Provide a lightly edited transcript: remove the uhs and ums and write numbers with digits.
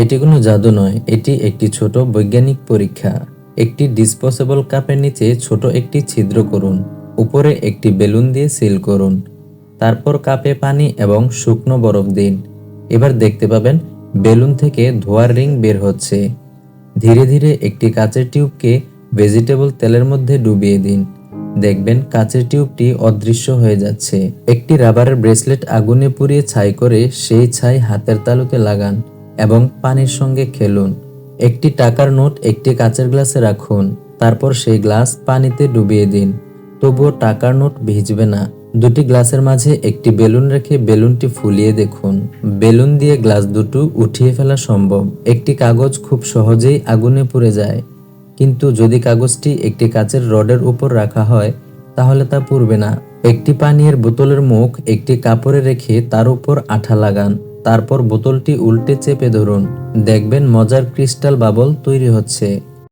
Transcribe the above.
এটি কোনো জাদু নয়, এটি একটি ছোট বৈজ্ঞানিক পরীক্ষা। একটি ডিসপোজেবল কাপের নিচে ছোট একটি ছিদ্র করুন, উপরে একটি বেলুন দিয়ে সিল করুন, তারপর কাপে পানি এবং শুকনো বরফ দিন। এবার দেখতে পাবেন বেলুন থেকে ধোঁয়ার রিং বের হচ্ছে। ধীরে ধীরে একটি কাচের টিউবকে ভেজিটেবল তেলের মধ্যে ডুবিয়ে দিন। দেখবেন কাচের টিউবটি অদৃশ্য হয়ে যাচ্ছে। একটি রাবারের ব্রেসলেট আগুনে পুড়িয়ে ছাই করে সেই ছাই হাতের তালুতে লাগান এবং পানির সঙ্গে খেলুন। একটি টাকার নোট একটি কাচের গ্লাসে রাখুন, তারপর সেই গ্লাস পানিতে ডুবিয়ে দিন। তবুও টাকার নোট ভিজবে না। দুটি গ্লাসের মাঝে একটি বেলুন রেখে বেলুনটি ফুলিয়ে দেখুন। বেলুন দিয়ে গ্লাস দুটো উঠিয়ে ফেলা সম্ভব। একটি কাগজ খুব সহজেই আগুনে পুড়ে যায়, কিন্তু যদি কাগজটি একটি কাচের রডের উপর রাখা হয় তাহলে তা পুড়বে না। একটি পানীয়ের বোতলের মুখ একটি কাপড়ে রেখে তার উপর আঠা লাগান, তারপর বোতলটি উল্টে চেপে ধরুন। দেখবেন মজার ক্রিস্টাল বাবল তৈরি হচ্ছে।